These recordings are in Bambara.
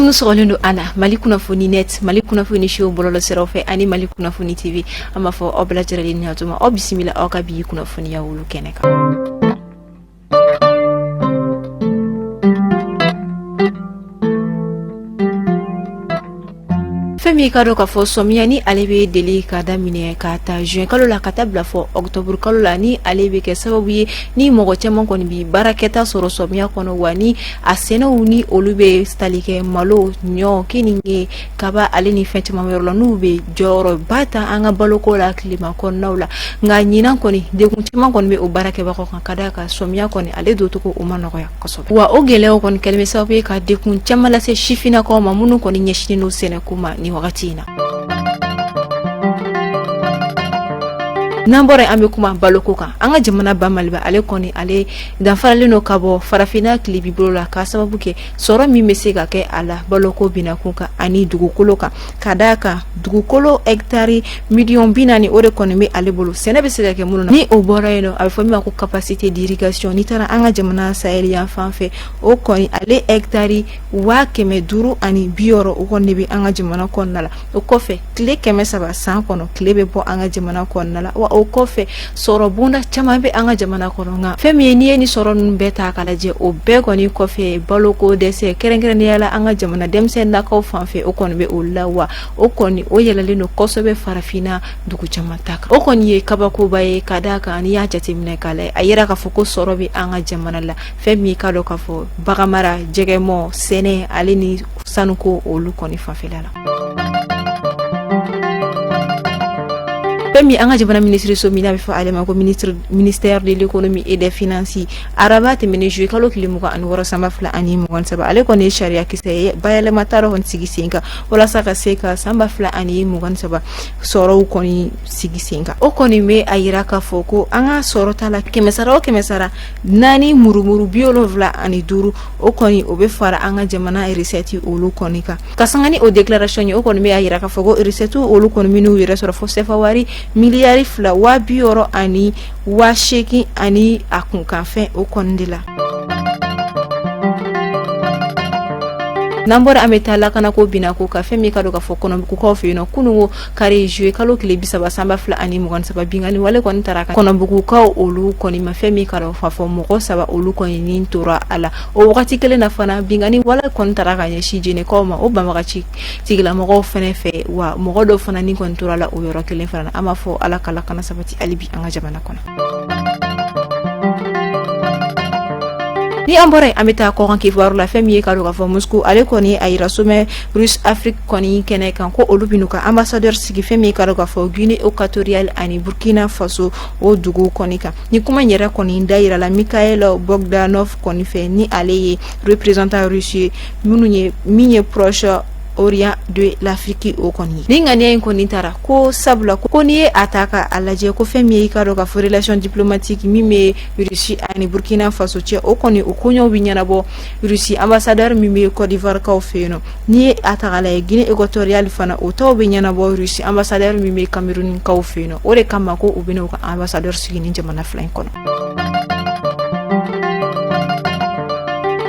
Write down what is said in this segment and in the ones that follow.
minnu sɔgɔlen don an na Mali kunnafoni net Mali kunnafoni show bɔlɔlɔ siraw fɛ ani Mali kunnafoni TV an b'a fɔ aw bɛɛ lajɛlen ni yatuma aw bisimila aw ka bi kunnafoniya wulu kɛnɛ kan. Femi ka do ka fɔ somiya ni ale be deli ka daminɛ ka ta juin kalo la ka ta bila fɔ octobre kalo la ni ale be kɛ sababu ye ni mɔgɔ cɛman kɔni bi baarakɛta sɔrɔ somiya kɔnɔ wa ni a sɛnɛw ni olu be tali kɛ malo ɲɔ keninge kaba ale ni fɛn caman yɔrɔ la n'u be jɔyɔrɔba ta an ka baloko la tilema kɔnɔnaw la nka ɲinan kɔni dekun caman kɔni be o baarakɛbagaw kan ka da ka somiya kɔni ale do togo o ma nɔgɔya kosɛbɛ wa o gɛlɛyaw kɔni kɛlen bɛ sababu ye ka dekun caman lase sifinnakaw ma minnu kɔni ɲɛsinnen do sɛnɛko ma ni wagati in na. N'an bɔra an bɛ kuma baloko kan an ka jamana ba Maliba ale kɔni ale danfaralen no ka bɔ farafina tile bolo la ka sababu kɛ sɔrɔ min bɛ se ka kɛ a la baloko binakun kan ani dugukolo kan ka d'a kan dugukolo hectare miliyɔn 40 o de kɔni bɛ ale bolo sɛnɛ bɛ se ka kɛ minnu na ni o bɔra yen nɔ a bɛ fɔ min ma ko capacité d'irrigation n'i taara an ka jamana Sahel yan fan fɛ o kɔni ale hectare 560 o kɔni de bɛ an ka jamana kɔnɔna la o kɔfɛ tile 300 san kɔnɔ tile bɛ bɔ an ka jamana kɔnɔna la wa o kɔfɛ sɔrɔ bunda caman bɛ an ka jamana kɔnɔ nka fɛn min ye n'i ye ni sɔrɔ ninnu bɛɛ ta k'a lajɛ o bɛɛ kɔni kɔfɛ baloko dɛsɛ kɛrɛnkɛrɛnnenya la an ka jamana denmisɛnninakaw fan fɛ o kɔni bɛ o la wa o kɔni o yɛlɛlen don kosɛbɛ farafina dugu caman ta kan o kɔni ye kabakoba ye ka d'a kan n'i y'a jateminɛ k'a lajɛ a yira k'a fɔ ko sɔrɔ bɛ an ka jamana la fɛn min ka dɔn k'a fɔ baganmara jɛgɛmɔ sɛnɛ ale ni sanuko olu kɔni fanfɛla la. Femi an ka jamana ministre so mina bɛ fɔ ale ma ko ministère de l'économie et des finances araba tɛmɛnen juillet kalo 26 sanba 2027 ale kɔni ye sariya kisɛ ye bayɛlɛma taara kɔni sigi sen kan walasa ka se ka sanba 2027 sɔrɔw kɔni sigi sen kan o kɔni bɛ a yira k'a fɔ ko an ka sɔrɔ ta la kɛmɛsara o kɛmɛsara 4 murumuru 75 o kɔni o bɛ fara an ka jamana recette olu kɔni kan ka sanga ni o déclaration ye o kɔni bɛ a yira k'a fɔ ko recette olu kɔni minnu yɛrɛ sɔrɔ fo sefa wari miliyari 260 ani 80 ani a kunkanfɛn o kɔni de la. N'an bɔra an bɛ taa lakana ko binako ka fɛn min ka dɔn k'a fɔ kɔnɔbugukaw fɛ yen nɔ kununko kari juillet kalo 30 sanba 2027 bingani wale kɔni taara kan kɔnɔbugukaw olu kɔni ma fɛn min ka dɔn k'a fɔ mɔgɔ 3 olu kɔni ni tora a la o wagati kelen na fana bingani wale kɔni taara ka ɲɛsin jenekaw ma o banbagaci tigilamɔgɔw fana fɛ wa mɔgɔ dɔw fana ni kɔni tora la o yɔrɔ kelen fana na an b'a fɔ ala ka lakana sabati hali bi an ka jamana kɔnɔ. Ni an bɔra an bɛ taa kɔkan kibaru la fɛn min ye ka dɔn k'a fɔ Moscou ale kɔni a yira sommet Russe Afrique kɔni kɛnɛ kan ko olu bɛ n'u ka ambassadeur sigi fɛn min ye ka dɔn k'a fɔ Guinée Équatoriale ani Burkina Faso o dugu kɔni kan ni kuma in yɛrɛ kɔni da yira la Mikhail Bogdanov kɔni fɛ ni ale ye représentant russe ye min ye proche Orient de l'Afrique o kɔni ni ŋaniya in kɔni taara ko sabula ko n'i ye a ta k'a lajɛ ko fɛn min ye i ka dɔn k'a fɔ relation diplomatique min bɛ Russie ani Burkina Faso cɛ o kɔni o koɲɛw bɛ ɲɛnabɔ Russie ambassadeur min bɛ Côte d'Ivoire kaw fɛ yen nɔ n'i ye a ta k'a lajɛ Guinée Équatoriale fana o tɔw bɛ ɲɛnabɔ Russie ambassadeur min bɛ Cameroun kaw fɛ yen nɔ o de kama ko u bɛ n'u ka ambassadeur sigi ni jamana fila in kɔnɔ.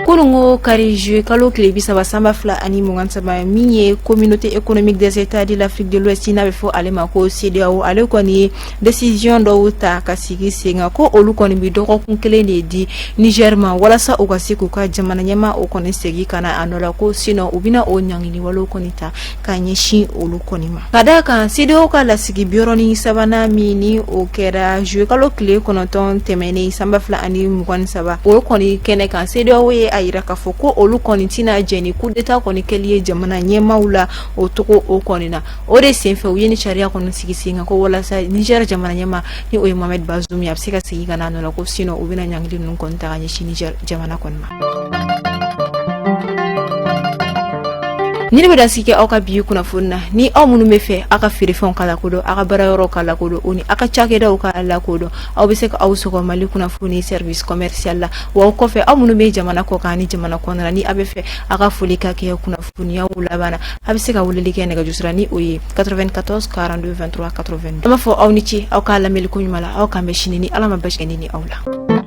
Kunungo kari juillet kalo 30 sanba 2027 min ye communauté économique des états de l'Afrique de l'Ouest n'a bɛ fɔ ale ma ko CEDEAO ale kɔni ye décision dɔw ta ka sigi sen kan ko olu kɔni bi dɔgɔkun kelen de di Niger ma walasa u ka se k'u ka jamana ɲɛma o kɔni segin ka na a nɔ la ko sinon u bɛna o ɲangini walew kɔni ta ka ɲɛsin olu kɔni ma ka d'a kan CEDEAO ka lasigi biyɔrɔni sabanan min ni o kɛra juillet kalo 9 tɛmɛnen sanba 2027 o kɔni kɛnɛ kan CEDEAO ye a yira k'a fɔ ko olu kɔni tɛna jɛni coup d'état kɔni kɛli ye jamana ɲɛmaw la o togo o kɔni na o de senfɛ u ye ni sariya kɔni sigi sen kan ko walasa Niger jamana ɲɛma ni o ye Mohamed Bazoum ye a bɛ se ka segin ka na a nɔ la ko sinon u bɛna ɲangili ninnu kɔni ta ka ɲɛsin Niger jamana kɔni ma. Ni ne bɛ dan sigi aw ka bi kunnafoni na ni aw minnu bɛ fɛ aw ka feerefɛnw ka lakodɔn aw ka baarayɔrɔw ka lakodɔn o ni aw ka cakɛdaw ka lakodɔn aw bɛ se ka aw sɔgɔ Mali kunnafoni service commercial la wa o kɔfɛ aw minnu bɛ jamana kɔkan ni jamana kɔnɔ la ni aw bɛ fɛ aw ka foli ka kɛ kunnafoniyaw laban na aw bɛ se ka weleli kɛ nɛgɛjurusira ni o ye 94 42 23 82 an b'a fɔ aw ni ce aw ka lamɛnliko ɲuman la aw k'an bɛ sini ni Ala ma basi kɛ ni aw la.